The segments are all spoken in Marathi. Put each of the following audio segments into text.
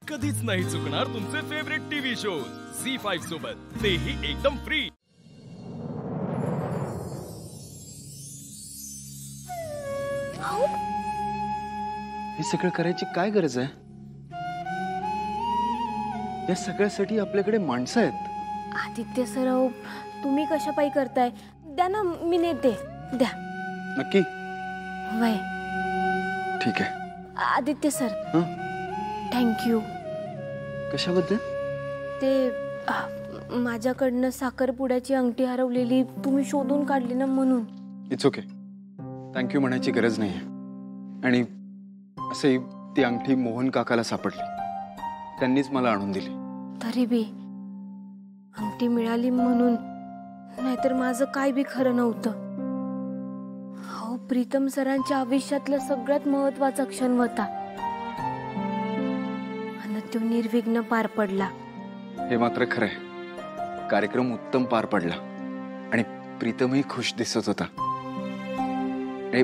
कधीच नाही चुकणार तुमचे फेवरेट टीव्ही शोज झी5 सोबत, तेही एकदम फ्री। हे सगळं करायची काय गरज आहे? या सगळ्यासाठी आपल्याकडे माणसं आहेत। आदित्य सराव, तुम्ही कशा पायी करताय? द्या ना, मी नेते। द्या। नक्की? वय ठीक आहे। Aditya sir, thank you. कशाबद्दल? ते माझ्याकडनं साखरपुड्याची अंगठी हरवलेली तुम्ही शोधून काढली ना, म्हणून। इट्स ओके, थँक्यू म्हणायची गरज नाही आहे। आणि असे ती अंगठी मोहन काकाला सापडली, त्यांनीच मला आणून दिली। तरी बी अंगठी मिळाली म्हणून, नाहीतर माझं काय बी खरं नव्हतं। हो, प्रीतम सरांच्या आयुष्यातला सगळ्यात महत्त्वाचा क्षण होता आणि तो निर्विघ्न पार पडला। हे मात्र खरं आहे, कार्यक्रम उत्तम पार पडला आणि प्रीतमही खुश दिसत होता। आणि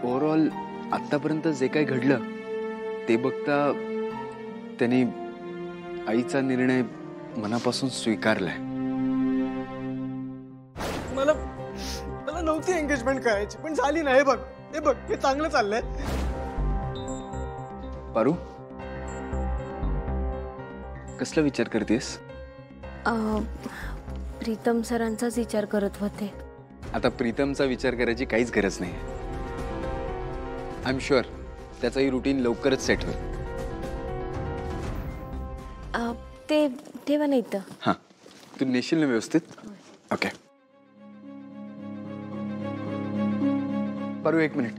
ओव्हरऑल आतापर्यंत जे काही घडलं ते बघता त्यांनी आईचा निर्णय मनापासून स्वीकारलाय। मला नव्हती एंगेजमेंट करायची, पण झाली ना। हे बघ हे चांगलं चाललंय। पारू, कसला विचार करतेस? प्रीतम सरांचाच विचार करत होते। आता प्रीतमचा विचार करायची काहीच गरज नाही। आय एम शुअर त्याचाही रुटीन लवकरच सेट होईल। ते ठेवा नाही तर। हां, तू नेशील ना व्यवस्थित? ओके। पारू, एक मिनिट।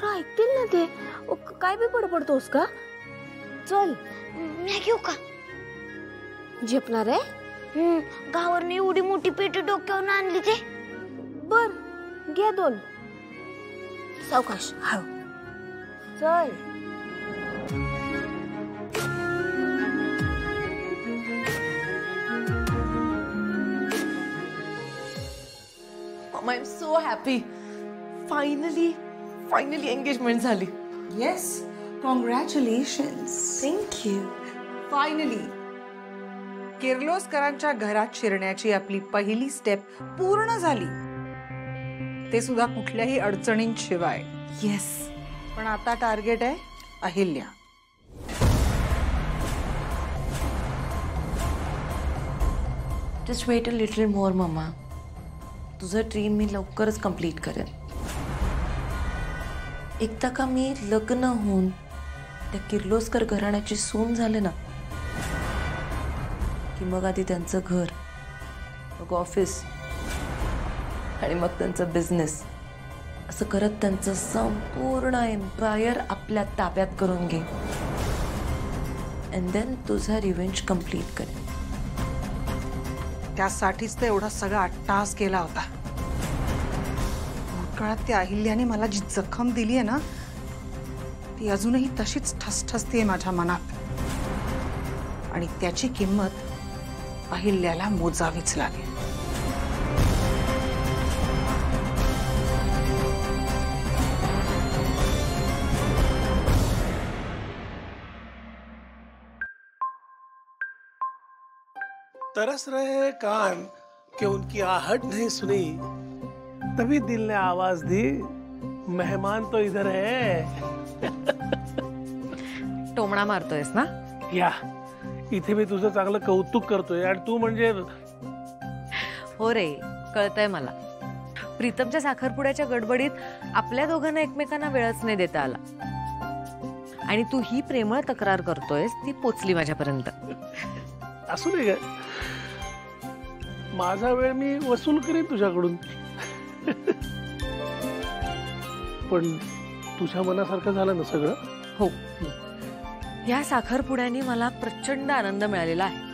ऐकतील ना ते। काय बी पडपडतोस का? चल, मी घेऊ का? झेपणार आहे? गावावरनं एवढी मोठी पेटी डोक्यावरून आणली ते। बर, घ्या 2। सावकाश। हाव, चल। Mom, I'm so happy. Finally engagement झाली. Yes, congratulations. Thank you. Finally. किर्लोस्करांच्या घरात शिरण्याची आपली पहिली स्टेप पूर्ण झाली, ते सुद्धा कुठल्याही अडचणींशिवाय। Yes. पण आता टार्गेट आहे Ahilya. Just wait a little more, Mama. तुझं ड्रीम मी लवकरच कंप्लीट करेन। एकदा का मी लग्न होऊन त्या किर्लोस्कर घराण्याची सून झाले ना, की मग आधी त्यांचं घर, मग ऑफिस आणि मग त्यांचं बिझनेस, असं करत त्यांचं संपूर्ण एम्पायर आपल्या ताब्यात करून घे। अँड देन तुझा रिव्हेंज कंप्लीट करेन। त्यासाठीच ते एवढा सगळा अट्टास केला होता। भूतकाळात त्या अहिल्याने मला जी जखम दिली आहे ना, ती अजूनही तशीच ठसठसते माझ्या मनात, आणि त्याची किंमत अहिल्याला मोजावीच लागेल। तरस रहे कान कि उनकी आहट नहीं सुनी, तभी दिल ने आवाज दी, मेहमान तो इधर है। टोमणा मारतोयस ना? या इथे मी तुझं चांगलं कौतुक करतोय आणि तू म्हणजे। हो रे, कळतंय मला। प्रीतमच्या साखरपुड्याच्या गडबडीत आपल्या दोघांना एकमेकांना वेळच नाही देता आला। आणि तू ही प्रेमळ तक्रार करतोयस ती पोचली माझ्यापर्यंत. असू दे काय, माझा वेळ मी वसूल करीन तुझ्याकडून. पण तुझ्या मनासारखं झालं ना सगळं? हो, या साखरपुड्याने मला प्रचंड आनंद मिळालेला आहे.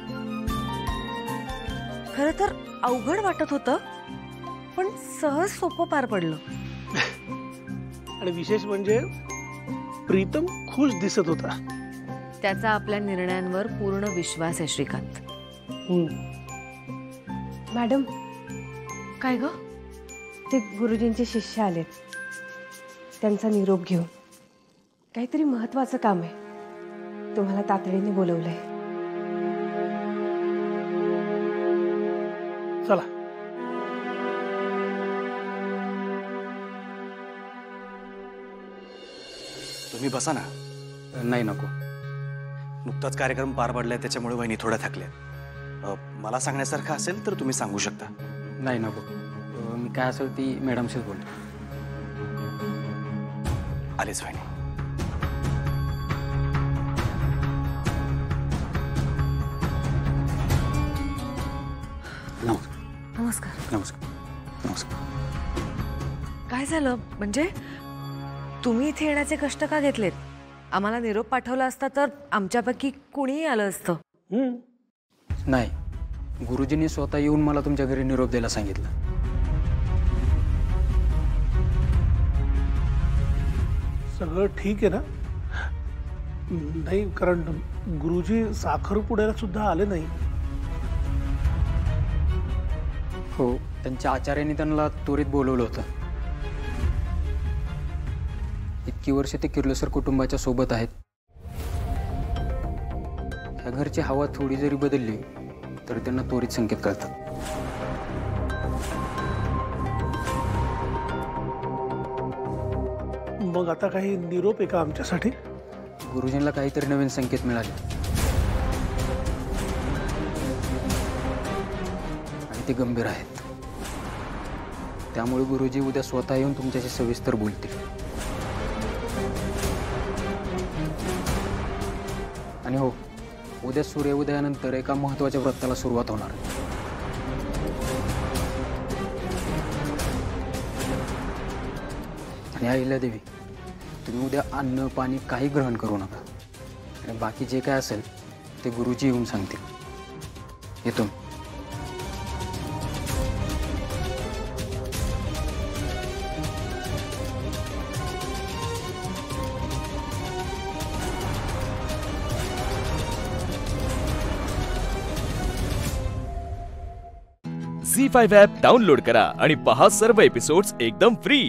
खरं तर अवघड वाटत होतं, पण सहज सोपं पार पडलं. आणि विशेष म्हणजे प्रीतम खुश दिसत होता. त्याचा आपल्या निर्णयांवर पूर्ण विश्वास आहे श्रीकांत. मॅडम, काय ग? ते गुरुजींचे शिष्य आलेत, त्यांचा निरोप घेऊन. काहीतरी महत्वाचं काम आहे, तुम्हाला तातडीने बोलवलंय. चला. तुम्ही बसा ना. नाही, नको. नुकताच कार्यक्रम पार पडलाय, त्याच्यामुळे वहिनी थोड्या थकल्या. मला सांगण्यासारखं असेल तर तुम्ही सांगू शकता. नाही, नको. मी काय असेल ती मॅडमशीच बोलतो. आलेच वहिनी. नमस्कार. नमस्कार. नमस्कार. काय झालं? म्हणजे तुम्ही इथे येण्याचे कष्ट का घेतलेत? आम्हाला निरोप पाठवला असता तर आमच्यापैकी कुणीही आलं असतं. नाही, गुरुजींनी स्वतः येऊन मला तुमच्या घरी निरोप द्यायला सांगितलं. सगळं ठीक आहे ना? नाही, कारण गुरुजी साखरपुड्याला सुद्धा आले नाही. हो, त्यांच्या आचार्यांनी त्यांना त्वरित बोलवलं होतं. इतकी वर्ष ते किर्लोस्कर कुटुंबाच्या सोबत आहेत. ह्या घरची हवा थोडी जरी बदलली तरी त्यांना त्वरित संकेत कळतात. मग आता काही निरोप आहे का आमच्यासाठी? गुरुजींना काहीतरी नवीन संकेत मिळाले आणि ते गंभीर आहेत. त्यामुळे गुरुजी उद्या स्वतः येऊन तुमच्याशी सविस्तर बोलतील. आणि हो, उद्या सूर्योदयानंतर एका महत्त्वाच्या व्रताला सुरुवात होणार. आणि अहिल्यादेवी, तुम्ही उद्या अन्न पाणी काही ग्रहण करू नका. आणि बाकी जे काय असेल ते गुरुजी येऊन सांगतील. येतो. झी5 ॲप डाउनलोड करा आणि पहा सर्व एपिसोड्स एकदम फ्री.